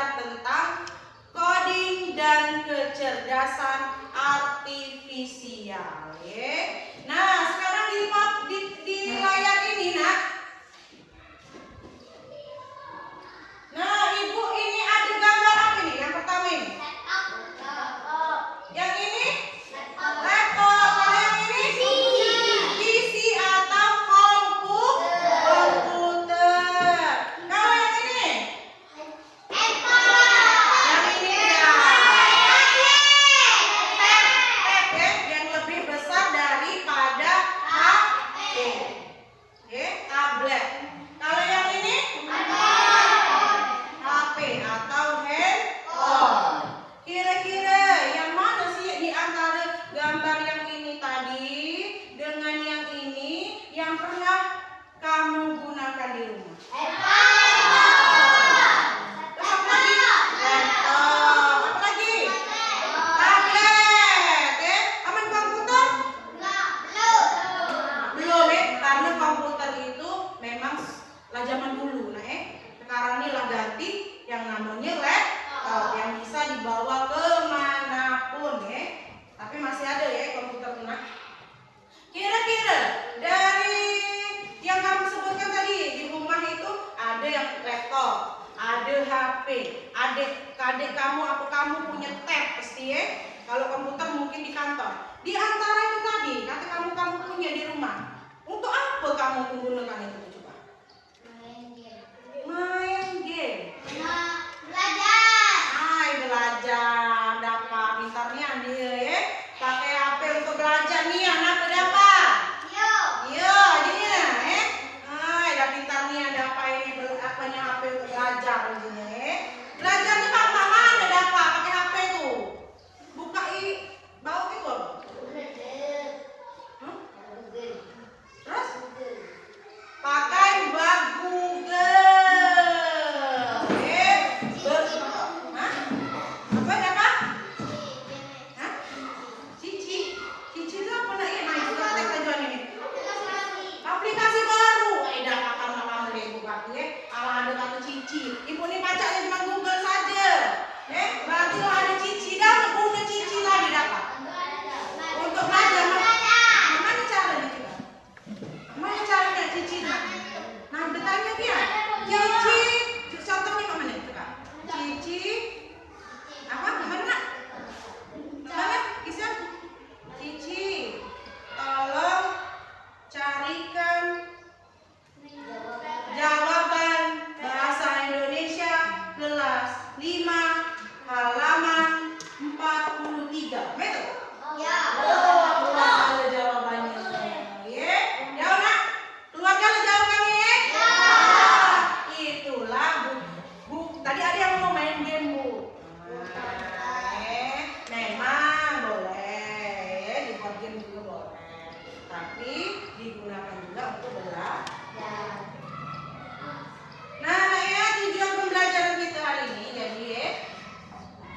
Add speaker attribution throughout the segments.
Speaker 1: belajar tentang coding dan kecerdasan artifisial. Nah, sekarang di layar ini, nak. Nah, Ibu, ini ada gambar apa nih? Yang pertama ini. Yang ini? Laptop. Kalau yang ini? PC atau komputer. Kalau yang ini? Yang ini ya. Tab ya, yang lebih besar daripada HP. Tablet. Kalau yang ini? HP atau handphone. Kira-kira yang mana sih di antara gambar yang ini tadi dengan yang ini yang pernah kamu gunakan di rumah? Terus apa lagi? Laptop. Apa lagi? Tablet. Aman komputer? Belum karena komputer itu memang lah zaman dulu. Nah sekarang ini lah ganti yang namanya laptop yang bisa dibawa kemanapun tapi masih ada komputer tuh. Kira-kira dari yang kamu sebutkan tadi di rumah itu ada yang laptop, ada HP, adik kamu apa kamu punya tab pasti kalau komputer mungkin di kantor. Di antara itu tadi kata kamu punya di rumah, untuk apa kamu menggunakan itu coba? Main game. Belajar. Dapat pintarnya dia pakai HP untuk belajar nih anak dapat. Iya, jadinya ada pintarnya dapat ini apanya HP untuk belajar jadinya. Belajar di mana dapat pakai HP tuh. Buka bau itu. Terus pakai Google. Aplikasi baru, dapat kamu buka kalau ada kata cici. Ibu ini bacanya cuma Google saja. Berarti kalau ada cici dapat guna cici lagi dapat. Untuk belajar mana caranya kita? Mana caranya cici? Nah bertanya dia, cici. Contohnya kemana kita? Cici. Apa? Kemana? Mana? Bisa? Cici. Tolong carikan jawaban bahasa Indonesia kelas 5 halaman 43. Betul? Ya. Keluar jawabannya. Ya nak? Keluar jawabannya. Ya. Itulah bu. Tadi ada yang mau main game bu. Memang boleh, dibuat game juga boleh. Tapi digunakan juga untuk belajar. Nah, tujuan pembelajaran kita hari ini jadi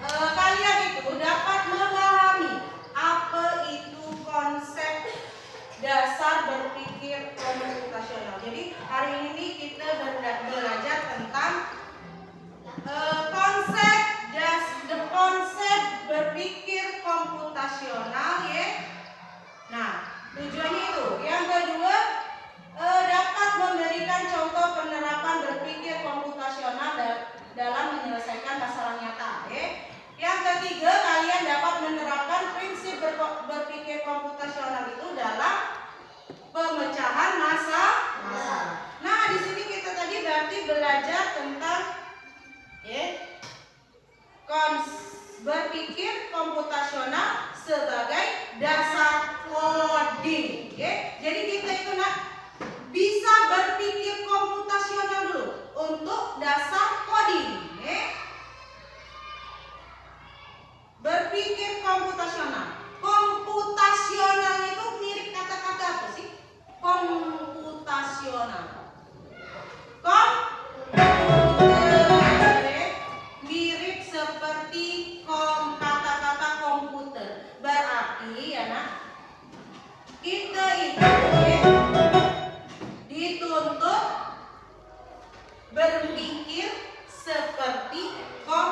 Speaker 1: kalian itu dapat memahami apa itu konsep dasar berpikir komputasional. Jadi hari ini kita belajar tentang konsep berpikir komputasional Nah, tujuannya itu. Yang kedua, dapat memberikan contoh penerapan berpikir komputasional dalam menyelesaikan masalah nyata. Yang ketiga, kalian dapat menerapkan prinsip berpikir komputasional itu dalam pemecahan masalah. Nah, di sini kita tadi berarti belajar tentang berpikir komputasional sebagai dasar coding. Jadi kita itu bisa berpikir komputasional dulu untuk dasar coding. Berpikir komputasional. Komputasional itu mirip kata-kata apa sih? Komputasional. Mirip seperti kata-kata komputer. Berarti kita itu dituntut berpikir seperti komputer.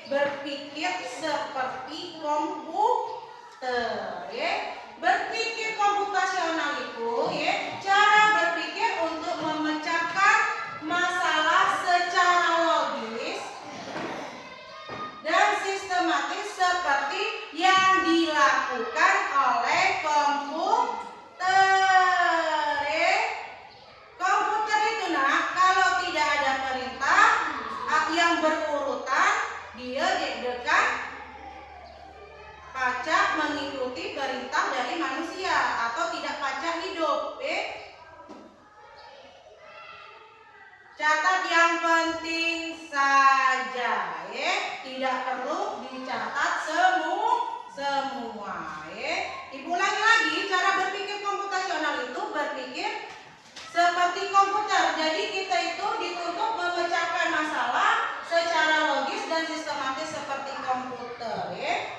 Speaker 1: berpikir seperti komputer, ya. Berpikir komputasional itu, ya, cara berpikir untuk memecahkan masalah secara logis dan sistematis seperti yang dilakukan oleh komputer, ya. Komputer itu, nah, kalau tidak ada perintah yang berurutan, dia deg-degan pacak mengikuti perintah dari manusia atau tidak pacak hidup. Catat yang penting saja, ya. Tidak perlu dicatat semua, ya. Diulangi lagi, cara berpikir komputasional itu berpikir seperti komputer. Jadi kita itu dituntut memecahkan masalah secara logis dan sistematis seperti komputer, ya.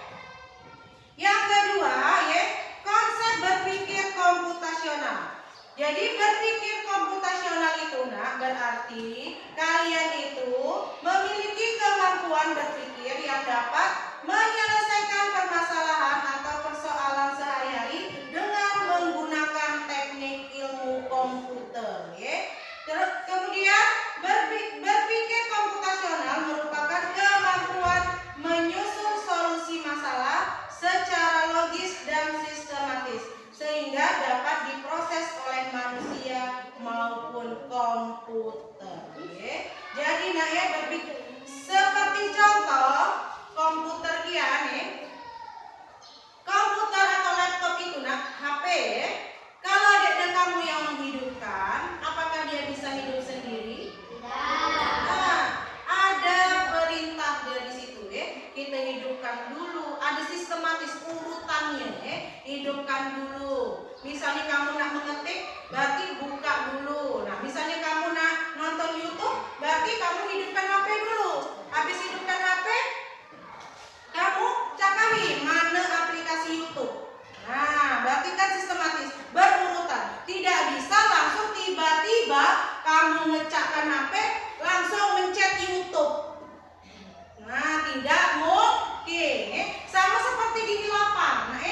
Speaker 1: Yang kedua, ya, konsep berpikir komputasional. Jadi berpikir komputasional itu, nah, berarti kalian itu memiliki kemampuan berpikir yang dapat menyelesaikan permasalahan atau persoalan sehari-hari dengan menggunakan teknik ilmu komputer, ya. Kemudian berpikir komputasional merupakan kemampuan menyusun solusi masalah secara logis dan sistematis sehingga dapat diproses oleh manusia maupun komputer, ya. Jadi, nah, ya, berpikir seperti contoh komputer kian, ya. Komputer atau hidupkan dulu. Misalnya kamu nak mengetik, berarti buka dulu. Nah, misalnya kamu nak nonton YouTube, berarti kamu hidupkan HP dulu. Habis hidupkan HP, kamu cakahi mana aplikasi YouTube. Nah, berarti kan sistematis, berurutan. Tidak bisa langsung tiba-tiba kamu ngecakkan HP, langsung mencet YouTube. Nah, tidak mungkin. Sama seperti di lapar. Nah,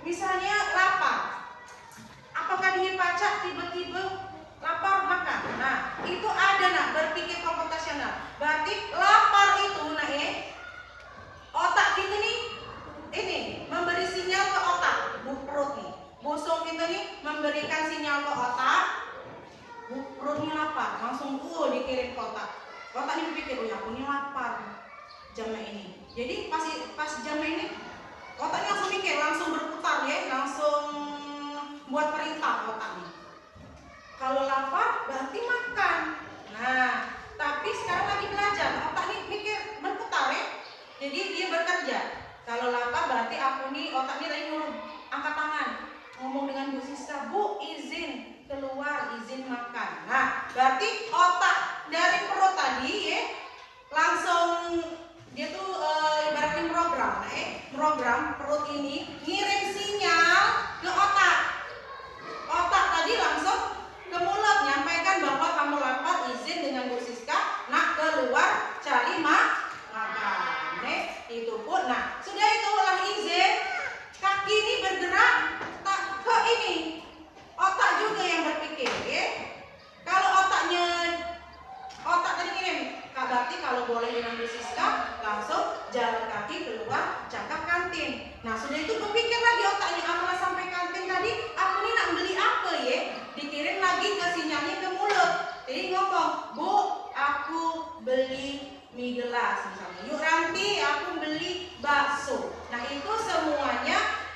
Speaker 1: misalnya lapar. Apakah dia baca tiba-tiba lapar makan? Nah, itu ada nak berpikir komputasional. Berarti lapar itu nah otak kita nih ini memberi sinyal ke otak, perut nih. Busuk kita nih memberikan sinyal ke otak. Perutnya lapar, langsung dikirim ke otak. Otak ini berpikir, oh ya aku ini lapar jamnya ini. Jadi pas jamnya ini otaknya langsung mikir, langsung berputar ya, langsung buat perintah otaknya. Kalau lapar berarti makan. Nah, tapi sekarang lagi belajar, otak ini mikir berputar ya. Jadi dia bekerja. Kalau lapar berarti aku nih otaknya tadi nyuruh angkat tangan, ngomong dengan Bu Siska, Bu izin keluar, izin makan. Nah, berarti otak dari perut tadi ya langsung dia tuh ibaratnya program perut ini ngirim sinyal ke otak. Otak tadi langsung ke mulut nyampaikan bahwa kamu lapar, izin dengan Bu Siska nak keluar cari makan. Itu pun. Nah, sudah itu ulah izin, kaki ini bergerak ke ini. Otak juga yang berpikir, ya. Kalau otak tadi ngirim, berarti kalau boleh dengan Bu Siska langsung jalan kaki keluar cakap kantin. Nah, sudah itu berpikir lagi otaknya, apakah sampai kantin tadi aku ini nak beli apa ya? Dikirim lagi ke sinyalnya ke mulut. Jadi ngomong, Bu, aku beli mie gelas misalnya. Yuk Ranti, aku beli bakso. Nah, itu semuanya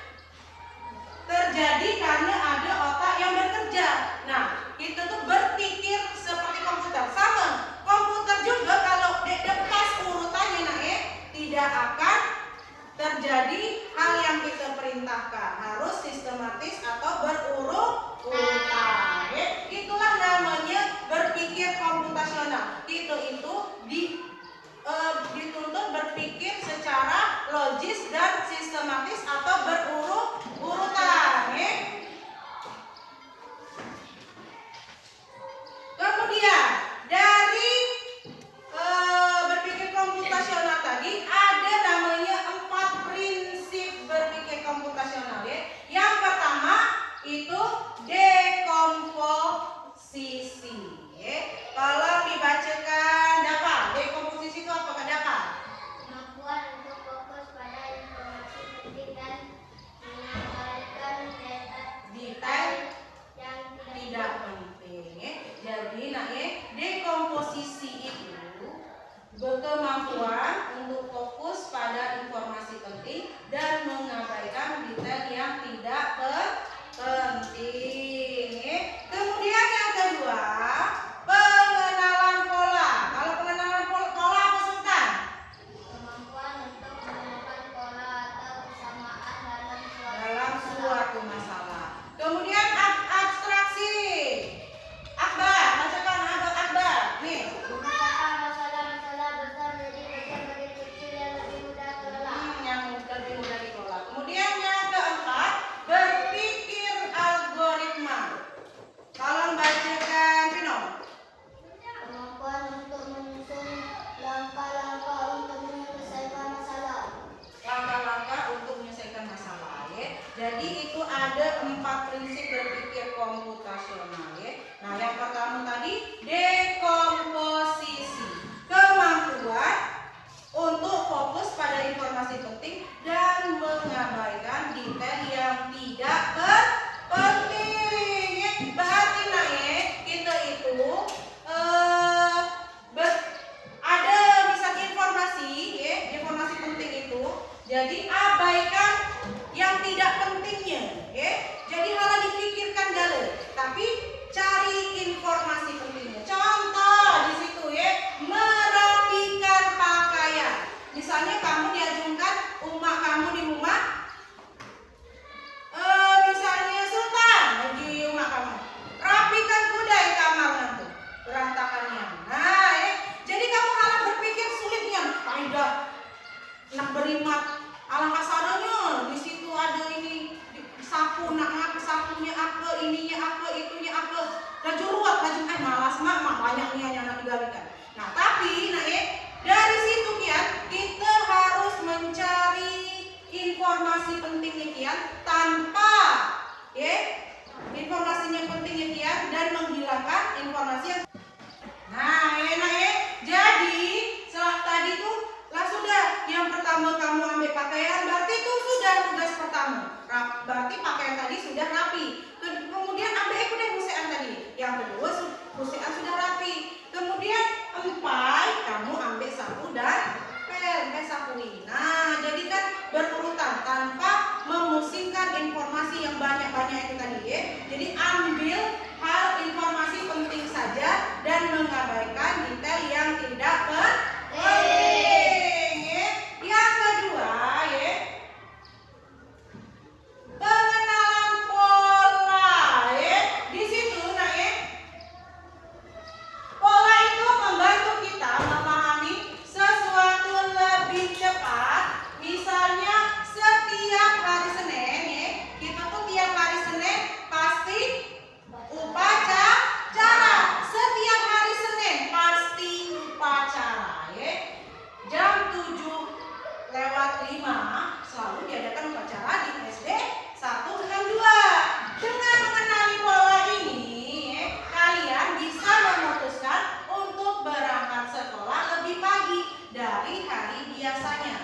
Speaker 1: terjadi karena ada otak yang bekerja. Nah, kita tuh berpikir seperti komputer. Sama, komputer juga kalau lepas urutannya tidak akan terjadi hal yang kita perintahkan. Harus sistematis atau berurutan. Itulah namanya berpikir komputasional. Itu dituntut berpikir secara logis dan sistematis atau berurutan. Kemudian dari berpikir komputasional tadi ada namanya 4 prinsip berpikir komputasional ya. Yang pertama itu dekomposisi. Tolong dibacakan dapat. Dekomposisi itu apa Kak dapat?
Speaker 2: Kemampuan untuk fokus pada informasi penting dan mengabaikan detail yang tidak
Speaker 1: penting. Jadi dekomposisi itu berkemampuan untuk fokus pada informasi penting dan mengabaikan detail yang tidak penting. Kemudian yang kedua, pengenalan pola. Kalau pengenalan pola apa Sultan?
Speaker 2: kemampuan untuk menemukan pola atau kesamaan
Speaker 1: dalam suatu masalah. Kemudian abstraksi. Akbar, bacakan Akbar. Nih.
Speaker 2: memecahkan masalah-masalah besar menjadi bagian-bagian kecil yang lebih mudah dikelola.
Speaker 1: Yang lebih mudah dikelola. Kemudian yang keempat, berpikir algoritma. Tolong bacakan Pino.
Speaker 2: Kemampuan untuk menyusun langkah-langkah untuk menyelesaikan masalah.
Speaker 1: Langkah-langkah untuk menyelesaikan masalah ya. Jadi itu ada 4 prinsip berpikir komputasional ya. Nah, yang pertama tadi dekomposisi. Kemampuan untuk fokus pada informasi penting dan mengabaikan detail yang tidak penting ya. Berarti kita itu ada misalnya informasi ya, informasi penting itu. Jadi abaikan yang tidak pentingnya ya. Jadi malah dipikirkan gale, tapi cari informasi pentingnya. Contoh di situ ya, merapikan pakaian. Misalnya kamu diajungkan kamu di rumah sapu, nak sapunya apa, ininya apa, itunya apa. Laju ruwet, laju malas mak banyak nih anak digalikan. Nah tapi dari situ kian kita harus mencari informasi pentingnya kian tanpa informasinya pentingnya kian dan menghilangkan informasi yang jadi setelah tadi tuh lah sudah yang pertama kamu ambil pakaian berarti itu sudah tugas pertama. Berarti pakaian tadi sudah rapi. Kemudian ambil deh busean tadi. Yang kedua busean sudah rapi. Kemudian 4 kamu ambil sapu dan pel sapui. Nah, jadi kan berurutan tanpa memusingkan informasi yang banyak-banyak itu tadi ya. Jadi ambil hal informasi penting saja dan mengabaikan detail yang tidak penting ya. Yang kedua ya, pengenalan pola ya. Di situ pola itu membantu kita memahami sesuatu lebih cepat. Misalnya setiap hari Senin ya, kita tuh tiap hari Senin pasti upacara. Setiap hari Senin pasti upacara ya. Jam 7:05 selalu diadakan upacara di SD 162. Dengan mengenali pola ini kalian bisa memutuskan untuk berangkat sekolah lebih pagi dari hari biasanya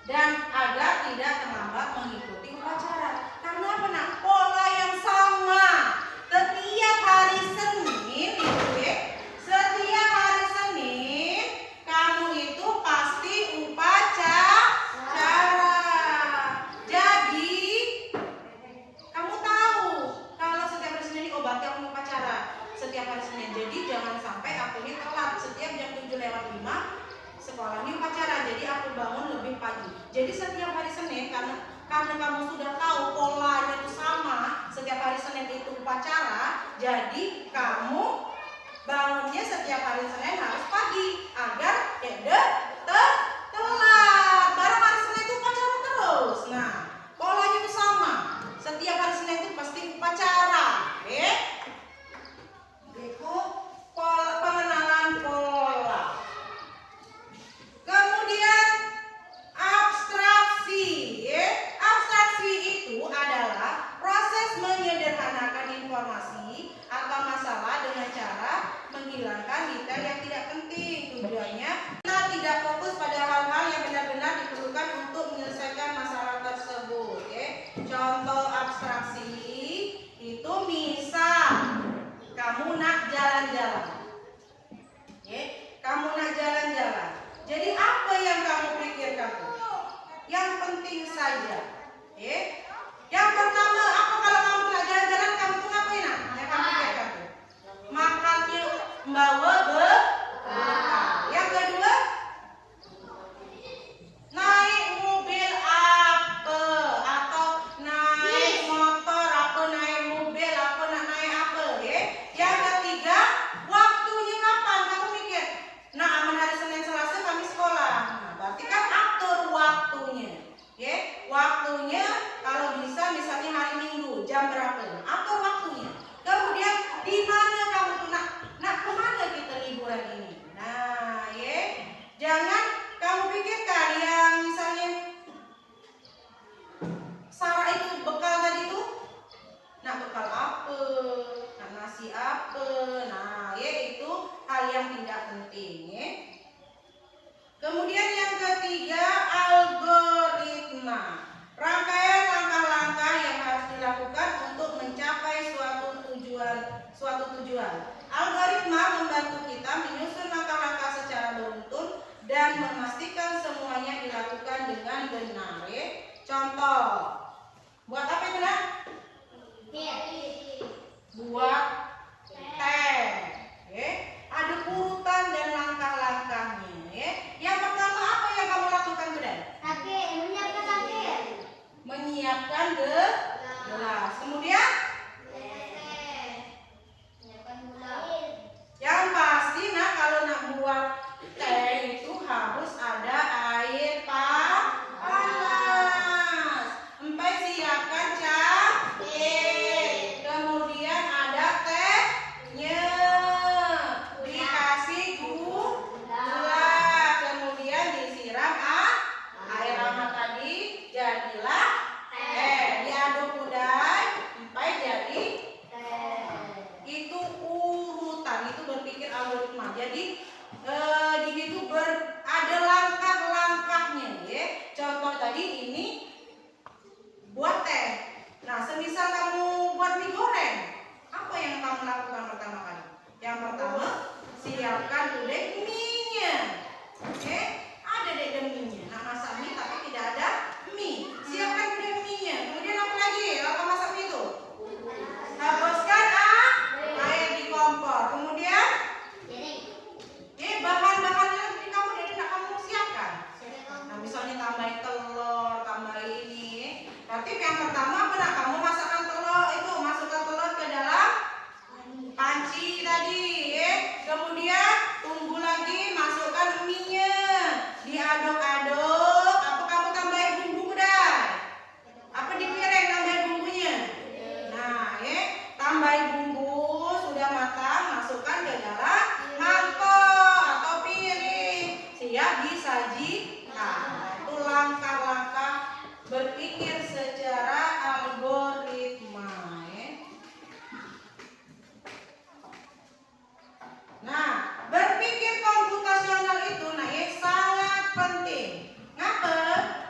Speaker 1: dan agar tidak terlambat mengikuti upacara. Karena apa nak? Pola yang sama setiap hari Senin itu setiap hari Senin kamu itu pasti upacara. Jadi kamu tahu kalau setiap hari Senin berarti aku upacara setiap hari Senin. Jadi jangan sampai aku ini telat. Setiap jam 7:05 sekolahnya upacara. Jadi aku bangun lebih pagi. Jadi setiap hari Senin karena kamu sudah tahu polanya itu sama, setiap hari Senin itu upacara, jadi kamu bangunnya setiap hari Senin harus pagi agar tidak telat. Barang hari Senin itu upacara terus. Nah, polanya itu sama. Setiap hari Senin itu pasti upacara. Itu pengenalan pola. Kemudian abstraksi. Abstraksi itu adalah proses menyederhanakan informasi atau masalah dengan cara menghilangkan detail yang tidak penting. Tujuannya kita tidak fokus pada hal-hal yang benar-benar diperlukan untuk menyelesaikan masalah tersebut. Contoh abstraksi itu misal kamu nak jalan-jalan. Kamu nak jalan-jalan. Jadi apa yang kamu pikirkan tuh? Yang penting saja. Yang pertama, apa kalau kamu nak jalan-jalan kamu tuh ngapain nak? Yang kamu pikirkan tuh? Makannya membawa bekal. Yang kedua, naik mobil apa? Atau naik motor apa? Naik mobil apa? Naik apa? Yang ketiga, waktunya kapan? Kamu mikir, nah aman hari Senin Selasa kami sekolah. Nah, berarti kan atur waktunya. Waktunya kalau bisa misalnya hari Minggu jam berapa? Atur waktunya. Kemudian di mana kamu tuh nak kemana kita liburan ini? Nah, jangan kamu pikirkan yang misalnya Sarah itu bekal tadi itu, nak bekal apa? Nak nasi apa? Nah, itu hal yang tidak penting. Kemudian yang ketiga, algoritma. Rangkaian langkah-langkah yang harus dilakukan untuk mencapai suatu tujuan. Algoritma membantu kita menyusun langkah-langkah secara beruntun dan memastikan semuanya dilakukan dengan benar. Contoh, buat apa itu nak? Buat teh. Ada urutan dan langkah-langkahnya. Yang pertama apa yang kamu lakukan Budan? Menyiapkan gelas. Kemudian yang pasti nak kalau nak buat teh itu harus ada air panas. Empat siapkan Nah, semisal kamu buat mie goreng, apa yang kamu lakukan pertama kali? Yang pertama, siapkan dulu mie-nya. Oke, ada deh mie-nya. Nah, masak mie tapi tidak ada mie. Siapkan dulu mie-nya. Kemudian apa lagi? Kalau masak mie itu, habiskan air di kompor. Kemudian, bahan-bahannya yang kamu siapkan. Nah, misalnya tambahin telur, tambahin ini. Berarti yang pertama benar kamu masukkan telur itu, masukkan telur ke dalam panci tadi, kemudian tunggu lagi, masukkan mie-nya, diaduk-aduk. Apa kamu tambahin bumbu udah? Apa di piring tambahin bumbunya? Nah, tambahin bumbu sudah matang, masukkan ke dalam mangkok atau piring, siap disajikan. Nah, itu langkah-langkah berpikir secara algoritma. Nah, berpikir komputasional itu sangat penting. Ngapa?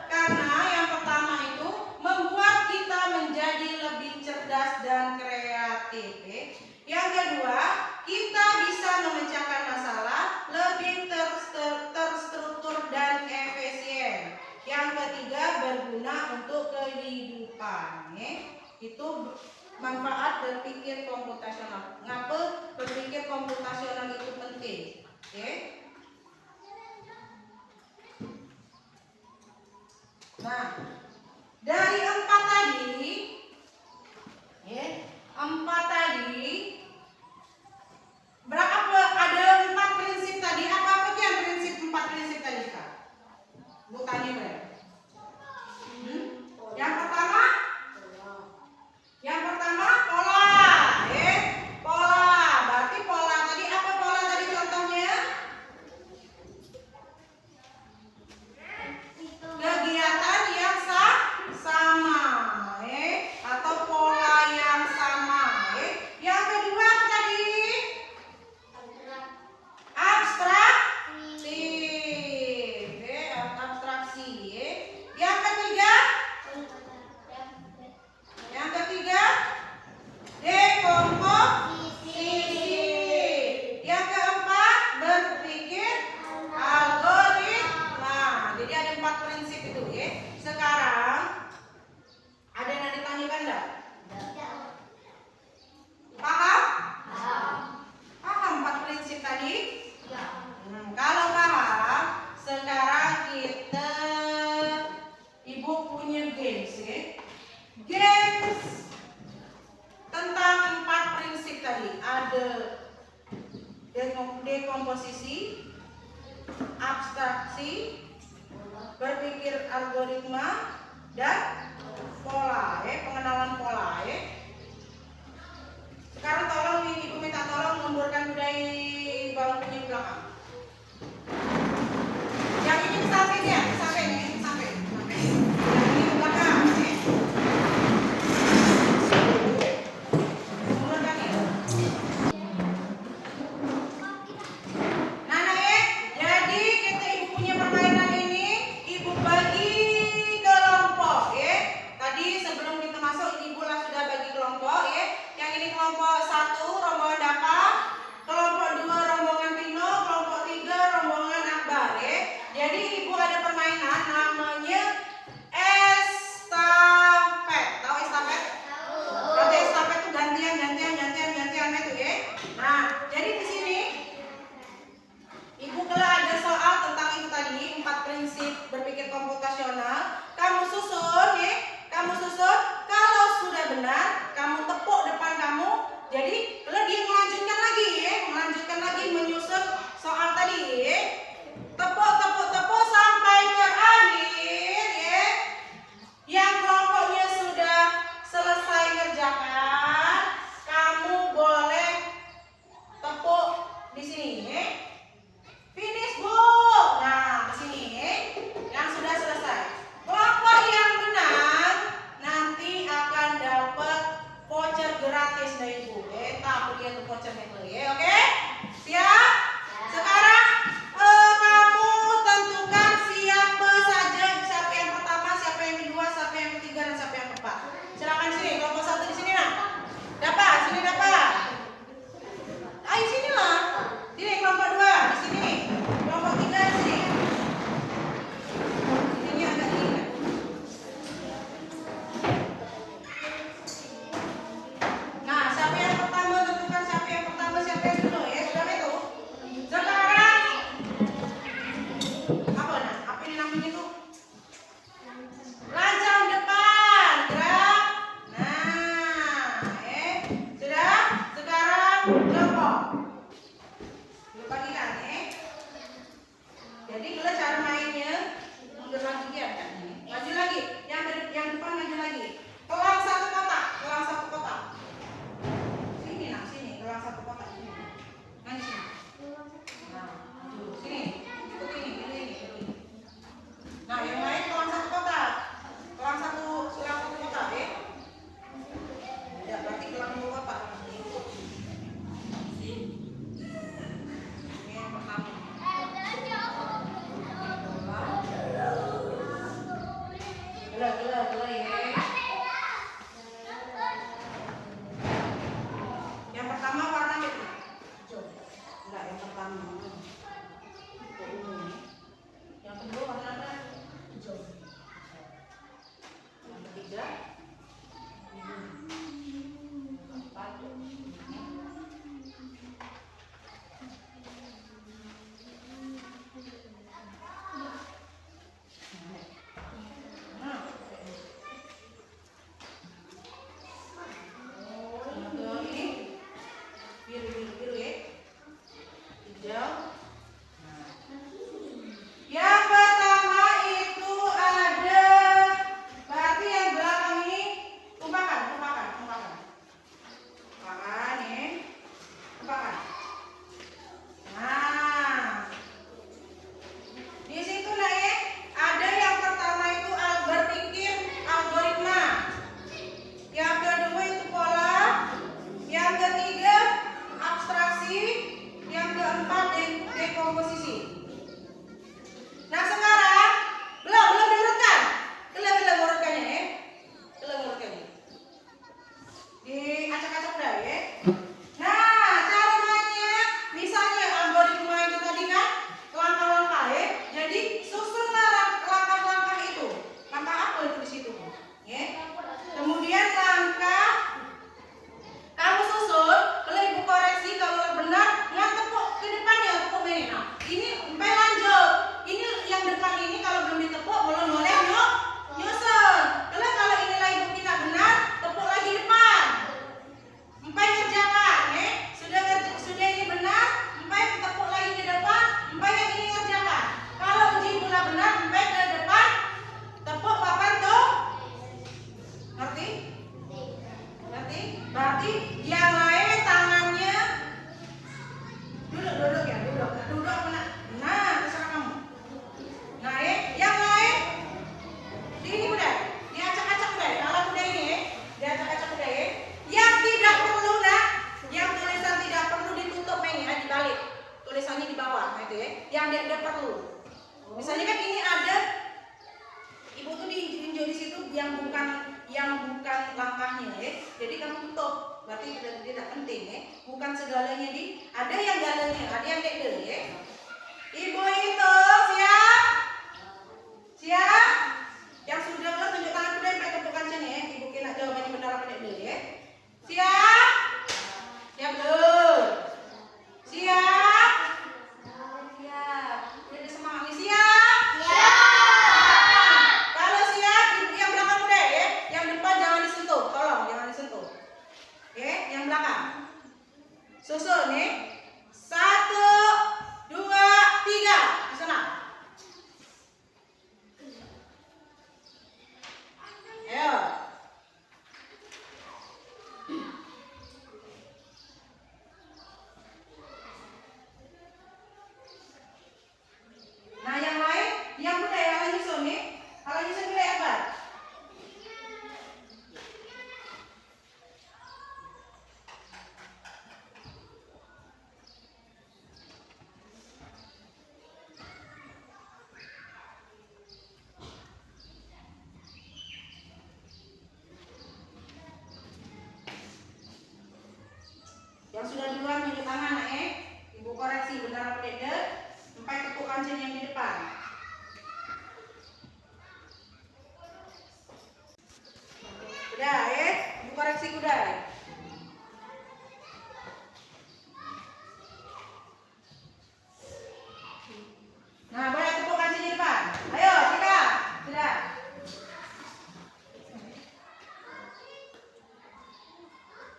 Speaker 1: Karena yang pertama itu membuat kita menjadi lebih cerdas dan kreatif. Yang kedua, kita bisa memecahkan masalah lebih terstruktur dan efisien. Yang ketiga, berguna untuk kehidupan. Itu manfaat berpikir komputasional. Ngapa berpikir komputasional itu penting? Nah, dari empat tadi, berapa ada 4 prinsip tadi? Apa yang prinsip 4 prinsip tadi, Kak? Bu tanya berapa? Yang pertama pola, pola. Berarti pola tadi apa pola tadi contohnya? Kegiatan yang sama, atau pola yang sama. Yang kedua apa tadi? Abstraksi. Yang ketiga dekomposisi. Yang keempat berpikir algoritma. Jadi ada 4 prinsip itu Sekarang ada yang ditanyakan enggak? Paham? Paham 4 prinsip tadi? Kalau paham, sekarang kita Ibu punya games Games tentang 4 prinsip tadi. Ada dekomposisi, abstraksi, berpikir algoritma, dan pola, pengenalan pola. Sekarang tolong Ibu minta tolong mundur dari bangkunya di belakang. Yang ini sampai ya, sampai. Yang ini ke belakang. Mundurkan ya. Nah, jadi kita Ibu punya permainan ini, Ibu bagi kelompok, Tadi sebelum kita masuk Ibu sudah bagi kelompok, Yang ini kelompok 1 rombongan Dapa, kelompok 2 rombongan Tino, kelompok 3 rombongan Akbar, Jadi Ibu ada permainan namanya estafet. Tahu estafet? Berarti estafet itu gantian itu, Nah, jadi di sini Ibu kalau ada soal tentang itu tadi 4 prinsip berpikir komputasional, kamu susun. Kalau sudah benar, kamu tepuk depan kamu. Jadi kalau dia melanjutkan lagi menyusun soal tadi, tepuk sampai terakhir, Yang kelompoknya sudah selesai ngerjakan, kamu boleh tepuk di sini, Finish, Bu. Nah, di sini, Yang sudah selesai. Kelompok yang menang nanti akan dapat voucher gratis dari Ibu. Tak pergi untuk vouchernya itu, Oke? Siap? Sekarang kamu tentukan siapa saja, siapa yang pertama, siapa yang kedua, siapa yang ketiga, dan siapa yang keempat. Silakan sini. Ngerti? Ngerti? Berarti yang lain tangannya duduk ya, duduk mana? Nah, terserah kamu. Nah, yang lain di ini udah, diacak-acak udah. Kalau udah ini, diacak-acak udah ya. Yang tidak perlu nak, yang tulisan tidak perlu ditutup ini, dibalik. Tulisannya di bawah, itu ya. Yang tidak perlu. Misalnya kan ini ada, ibu tuh diinjau di situ yang bukan langkahnya ya. Jadi kamu tutup, berarti tidak penting ya. Bukan segalanya ada yang galanya, ada yang tidak ya. Ibu itu siap? Siap? Yang sudah belum tunjuk tangan kuda pakai tepukan sini ya. Ibu kena jawabannya benar apa tidak dulu ya. Siap? Siap belum? Siap? Siap. Udah semangat nih, siap? Siap. Kalau siap, yang belakang udah ya. Yang depan jangan disentuh, tolong jangan disentuh. Oke, yang belakang. Susun nih. 1, 2, 3. Di sana. Ayo. Nah, yang lain, yang udah ya, ala nyusun nih. Ala nyusun udah apa? Yang sudah duluan tunjuk tangan ibu koreksi benar apa tidak, sampai tepuk kancing yang di depan. Udah ibu koreksi udah. Nah, boleh tepuk kancing di depan. Ayo kita sudah.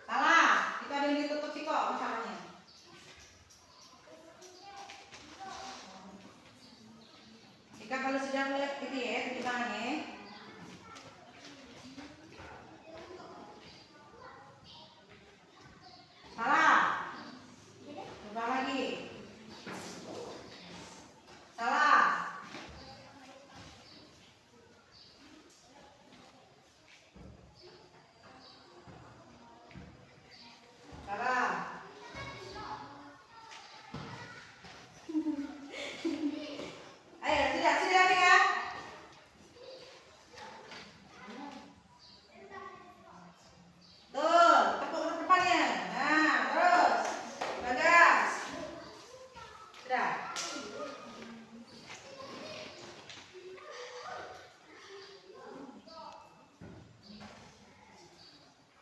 Speaker 1: Salah, kita ada yang ditutup sih kok masalahnya. Jika kalau sudah melihat gitu ya, tunjuk tangannya. Salah. Coba lagi. Salah. Salah. Ayo, sudah ya. Tuh, tepuk ke depannya. Nah, terus. Bagas. Sudah.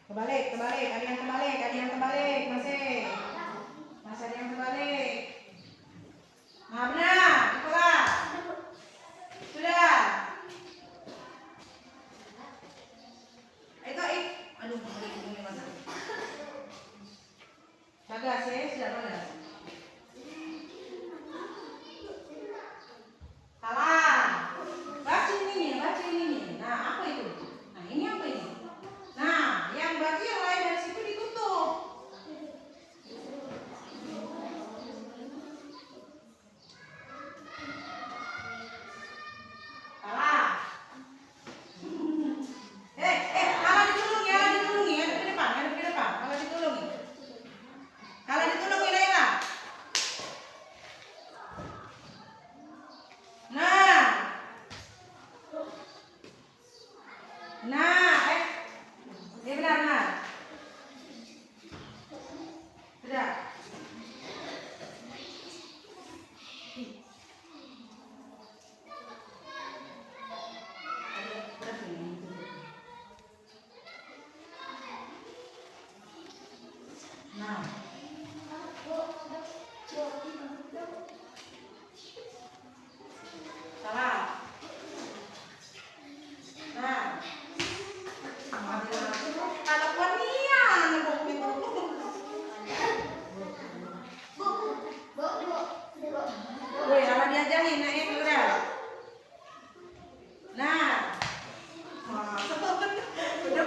Speaker 1: Kebalik. Ada yang kebalik. Masih ada yang kebalik. Nah, benar. Itulah. Sudah. Itu aduh, ini mana? Bagas ya, sudah bagas. Salah. Baca ini. Nah, apa itu? Nah, ini apa ini? Nah, yang berarti yang lain dari situ ditutup. Salah. Kalau ditulungi ya, ke depan. Kalau ditulungi Naila. Nah, ini benar. Sudah. Nah. Salah. Nah. Kalau kuanian, woi, ala diajarin udah. Nah. Udah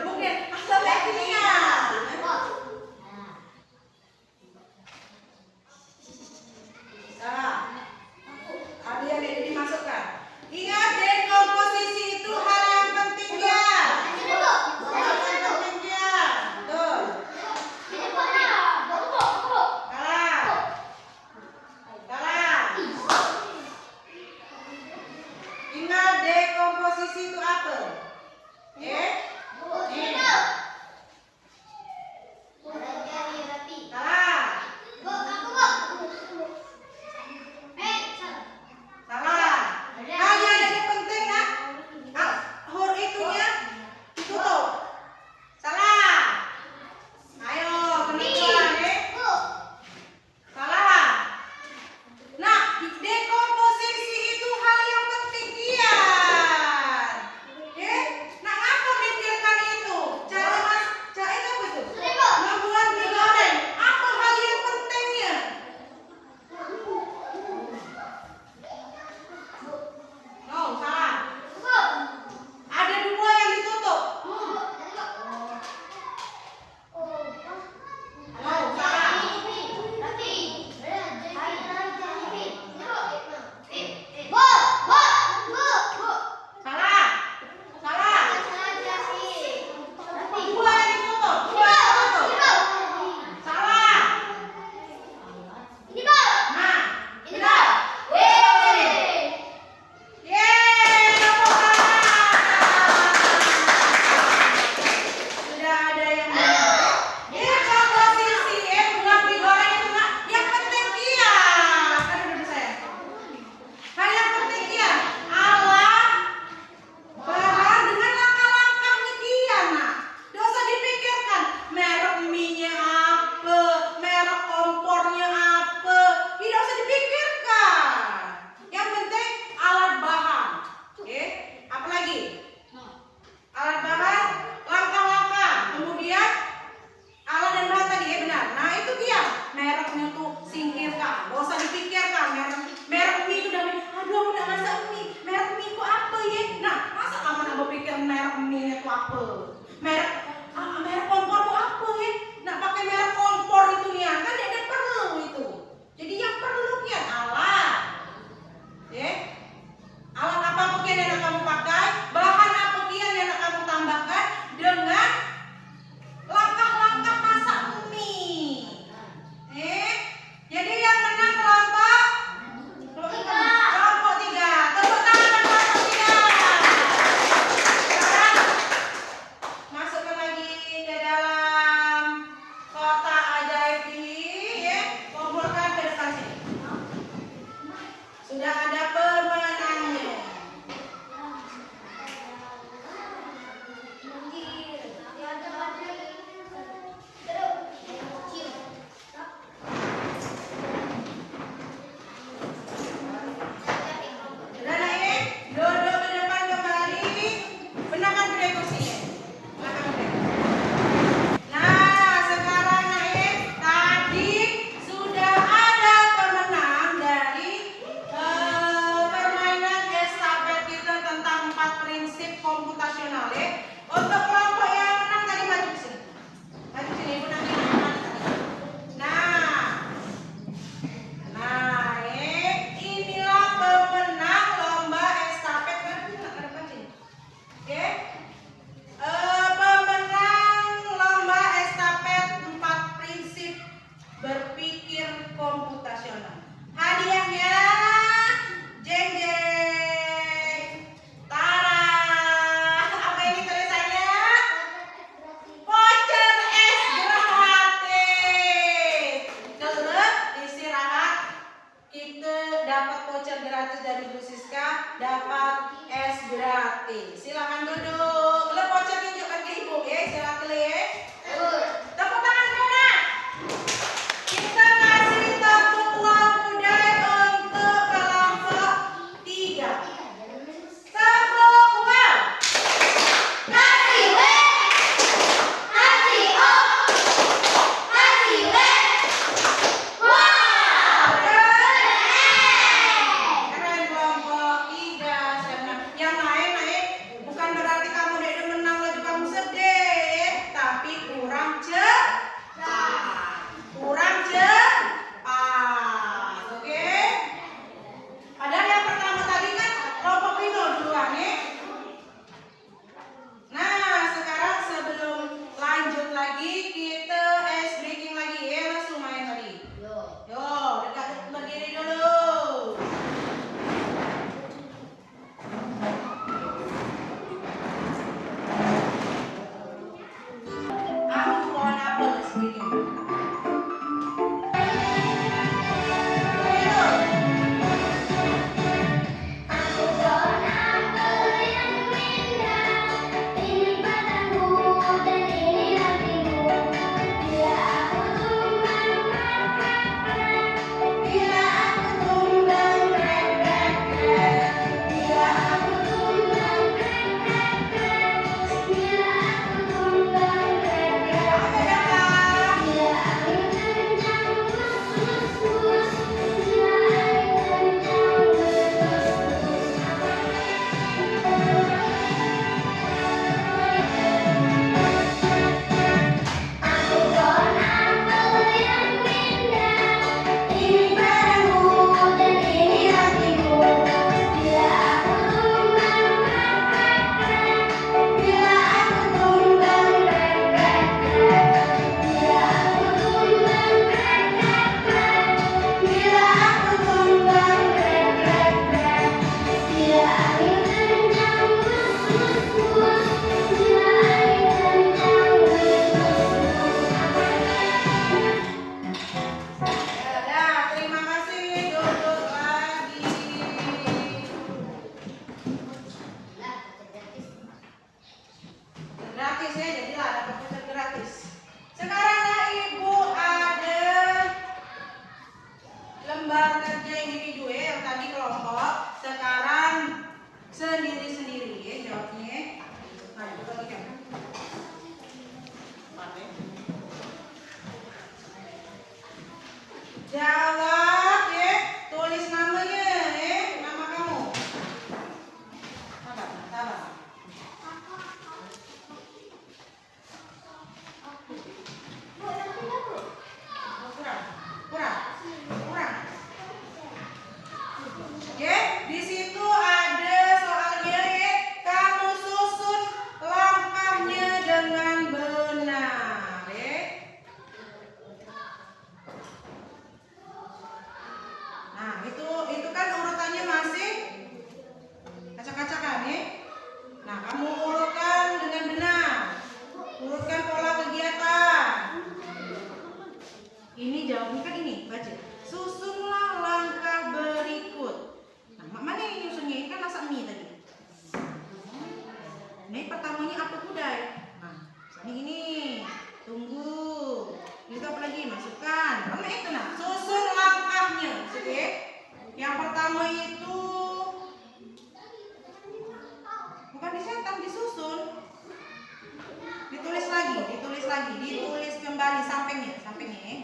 Speaker 1: kembali sampingnya ya.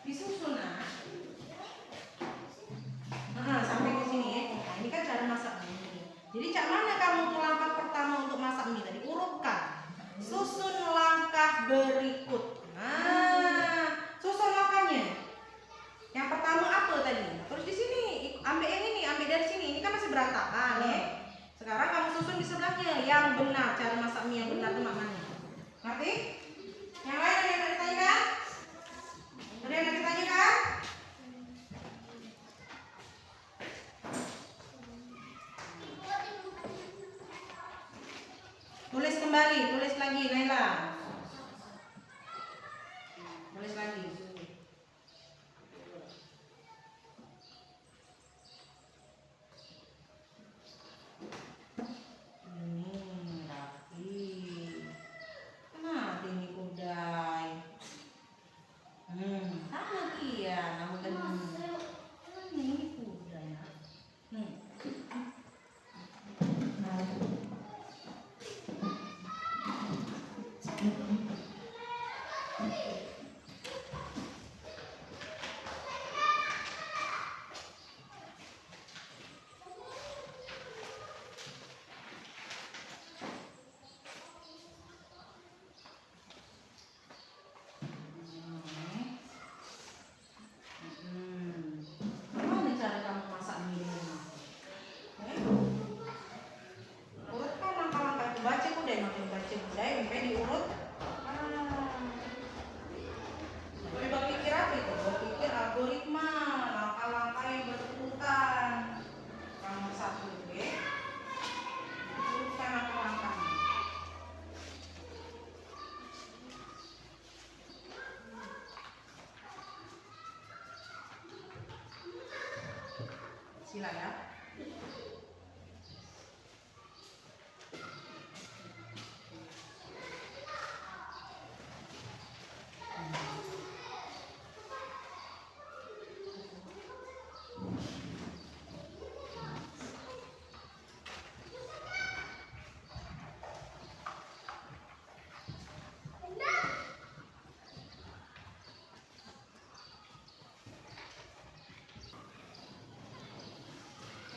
Speaker 1: Disusun nah. Sampai ke sini ya. Nah, ini kan cara masak mie. Jadi cak mana kamu tuh langkah pertama untuk masak mie tadi? Urutkan. Susun langkah berikut. Nah, susun langkahnya. Yang pertama apa tadi? Terus di sini ambil yang ini, ambil dari sini. Ini kan masih berantakan ya. Sekarang kamu susun di sebelahnya yang benar, cara masak mie yang benar itu mana? Ngerti? Yang lain ada yang mau ditanyakan? Ada yang mau ditanyakan? Tulis kembali, tulis lagi Naila. Tulis lagi. Rapi. Kenapa ini kudai? Sama dia, namun ini kudai. Gimana cara kamu masak mie ini? Urutkan langkah-langkah itu, baca budaya, makin baca budaya, sampai diurut. Boleh berpikir apa itu? Berpikir algoritma, langkah-langkah yang berurutan. Nomor 1 itu ya. Urutkan langkah-langkahnya. Sila ya.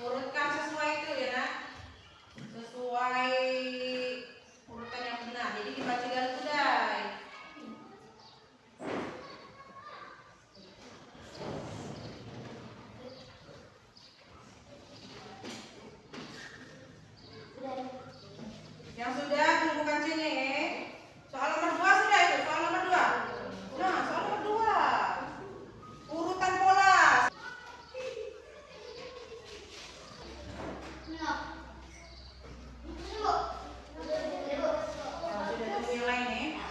Speaker 1: Urutkan sesuai itu ya nak, sesuai urutan yang benar. Jadi dibaca dari budaya. Yang sudah tunggu kancingnya ya. Soal nomor 2 sudah itu, soal nomor 2. Nah, soal nomor 2. Urutan pola. Sudah tunggu yang lain ya.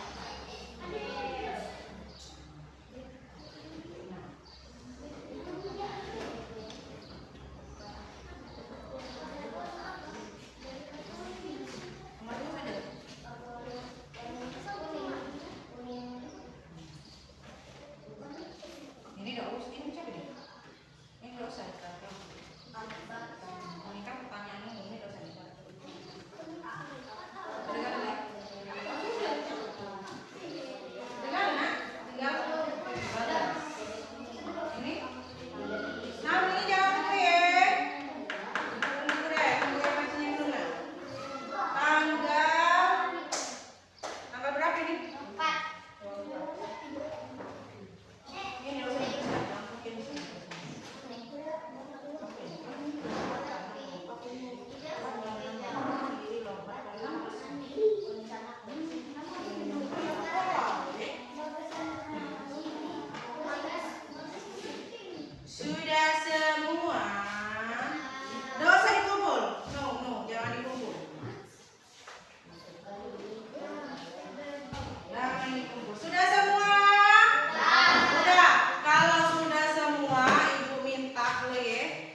Speaker 1: Nomor 2 sudah. Ini enggak usah, ini coba deh. Ini enggak usah. Ini kan pertanyaannya ini enggak usah. Dengar ya. Dengar nak, tinggal balas. Ini. Nah, ini jangan dulu ya. Tunggu deh, tunggu yang macamnya dulu nak. Tanggal berapa ini?
Speaker 2: 4.
Speaker 1: Ini enggak usah dibaca, mungkin di sini. Sudah semua. Nggak usah dikumpul. No, jangan dikumpul. Jangan dikumpul. Sudah semua? Sudah. Kalau sudah semua, Ibu minta ya.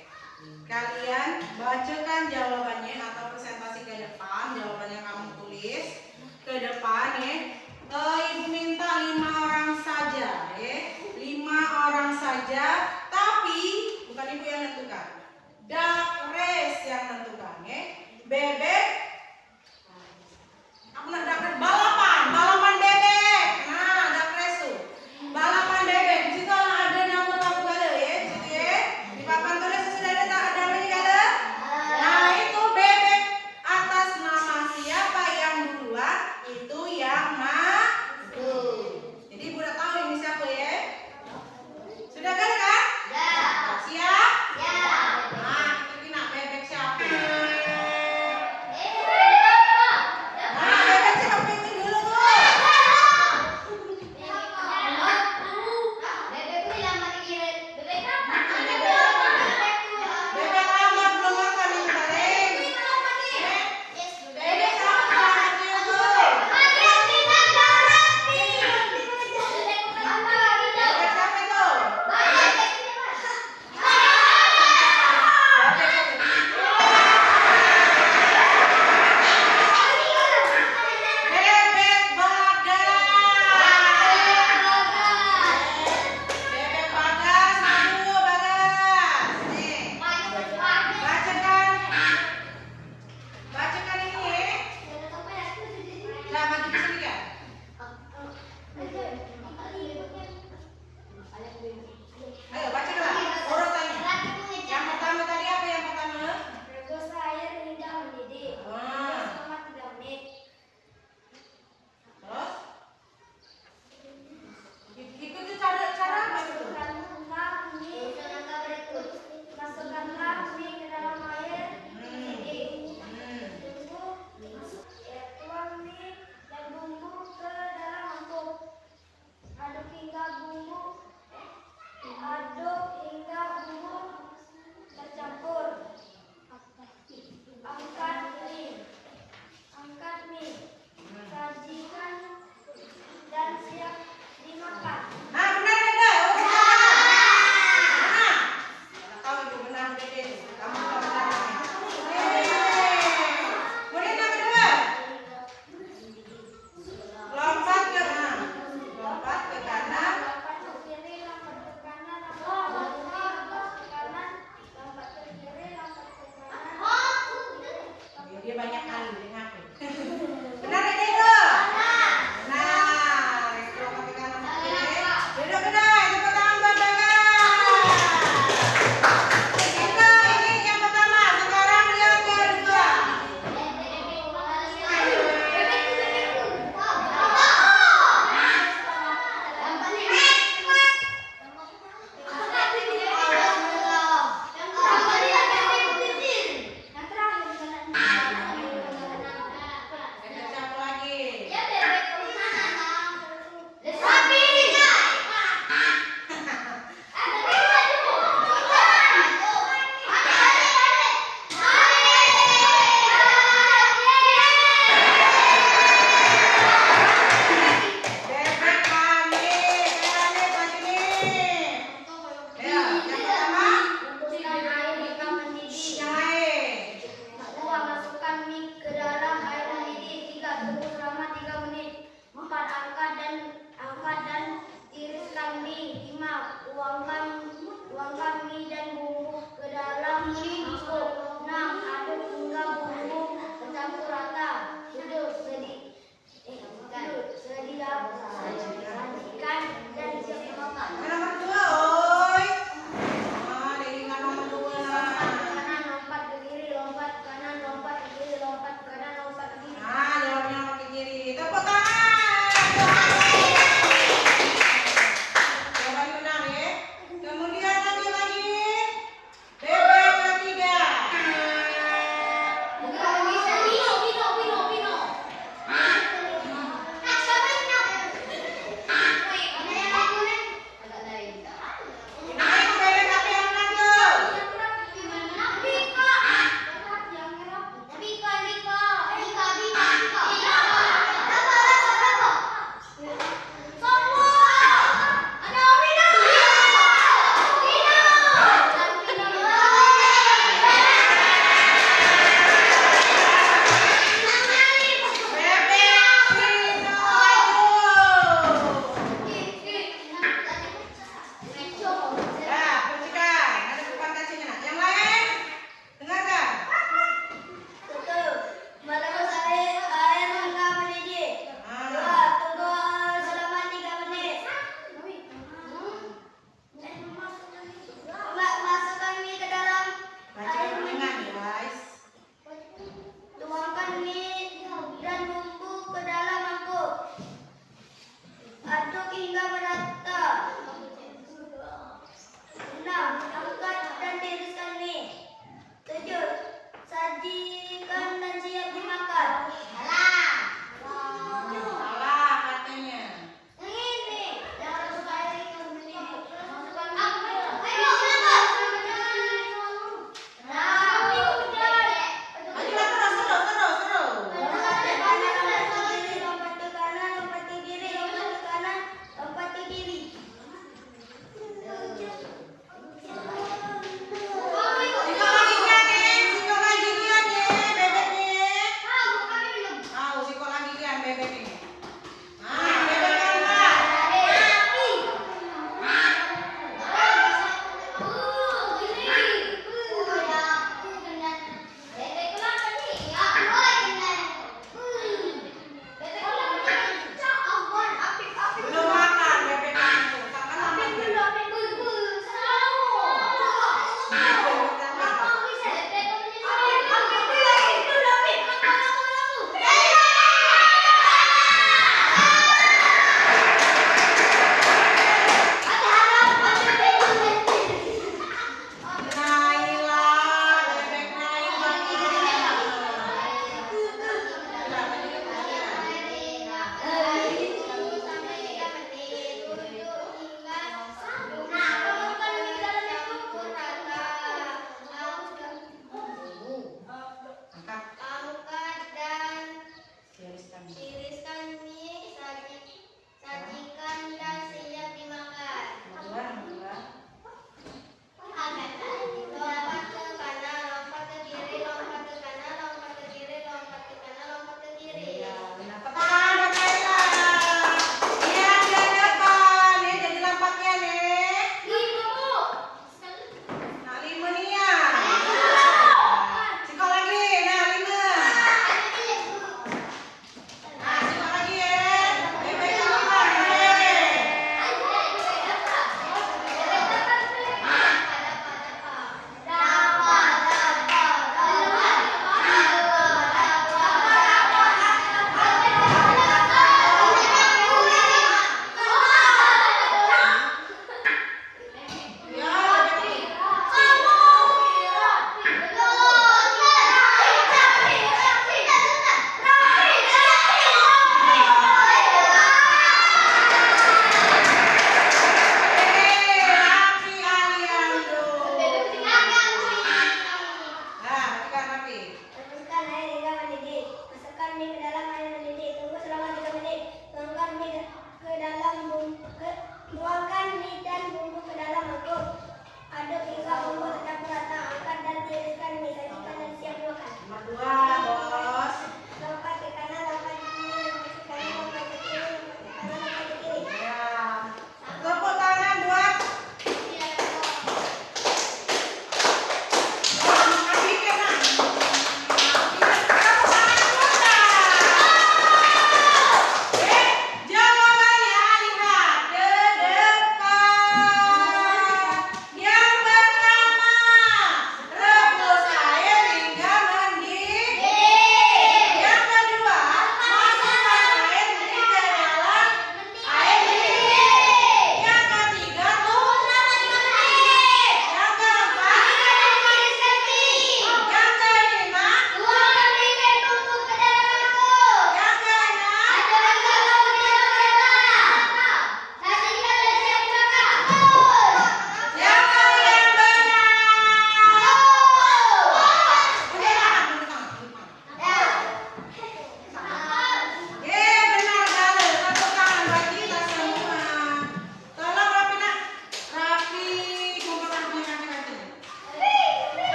Speaker 1: Kalian bacakan jawabannya atau presentasi ke depan, jawaban yang kamu tulis ke depan ya. Ibu minta 5 orang saja ya. 5 orang saja, tapi bukan Ibu yang nentukan. Duck race yang nentukan ya. Bebek. Aku nak duck race balapan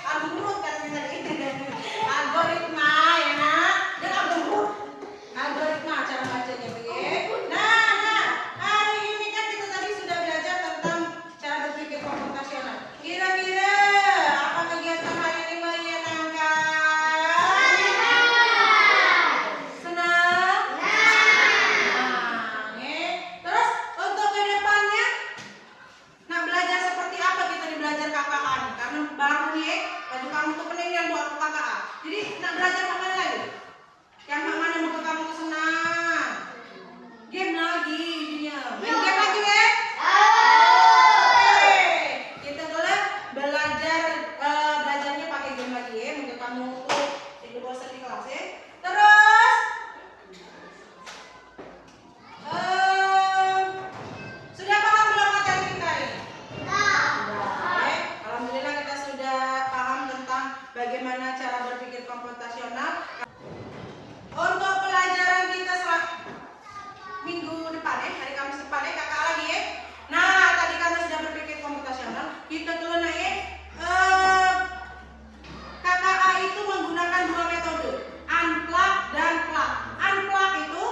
Speaker 1: Algoritma katanya tadi. Algoritma ya nak. Dan algoritma cara bacanya begitu. Nah, hari ini kan kita tadi sudah belajar tentang cara berpikir komputasional. Kira-kira apa kegiatan hari ini menyenangkan? Senang? Terus untuk kedepannya nak belajar seperti apa kita nih belajar KKA nih? Karena baru nih baju kamu tuh pening yang buat KKA. Jadi nak belajar apa lagi? Yang mana muka kamu tuh senang? Game lagi jadinya. Main game lagi ya? Oke. Kita boleh belajar belajarnya pakai game lagi ya. Muka kamu tuh tidak bosan di kelas ya. Terus sudah paham belum materi kita ini? Sudah. Oke. Alhamdulillah kita sudah paham tentang bagaimana cara berpikir komputasional. Untuk pelajaran kita minggu depan ya, hari Kamis depan ya, kakak lagi ya. Nah, tadi karena sudah berpikir komputasional, kita dulu naik KKA itu menggunakan dua metode, unplug dan plug. Unplug itu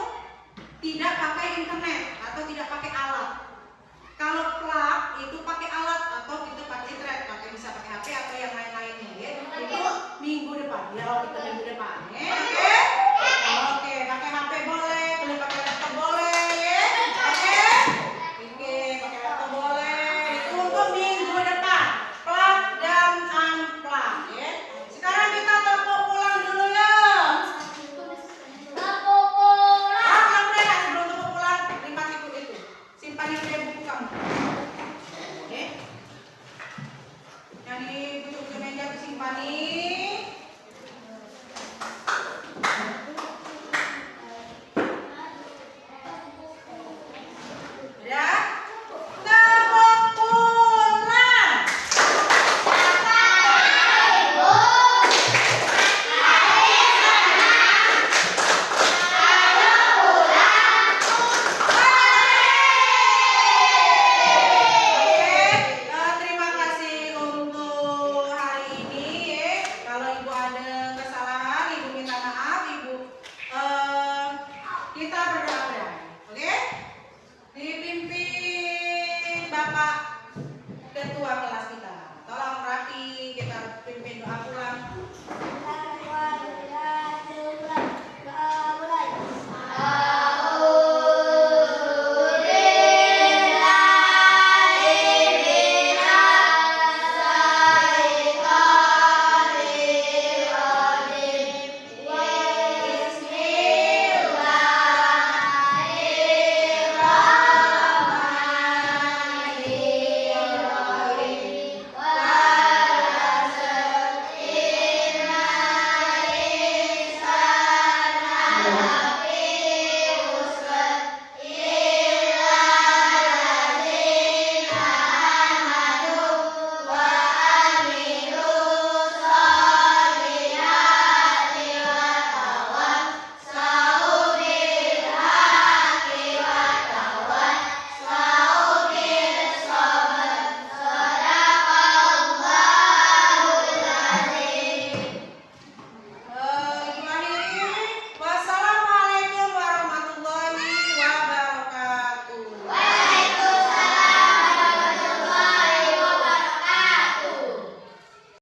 Speaker 1: tidak pakai internet atau tidak pakai alat. Kalau plug itu pakai alat atau kita pakai thread, bisa pakai HP atau yang lain-lainnya ya. Itu minggu depan. Ya, kita minggu depan ya. Oke? Oke, pakai HP boleh, boleh pakai laptop boleh ya. Oke, pakai laptop boleh. Itu untuk minggu depan. Plug dan unplug ya. Sekarang kita tepuk pulang dulu ya. Pulang mereka sebelum tepuk pulang, lipat itu. Simpan yang di buku kamu. Oke. Yang di buku meja disimpan nih. Ya. Tepuk pulang. Terima kasih untuk hari ini ya. Kalau ibu ada kesalahan, ibu minta maaf, ibu kita berdoa. Oke? Dipimpin Bapak Ketua kelas kita. Tolong rapi, kita pimpin doa pulang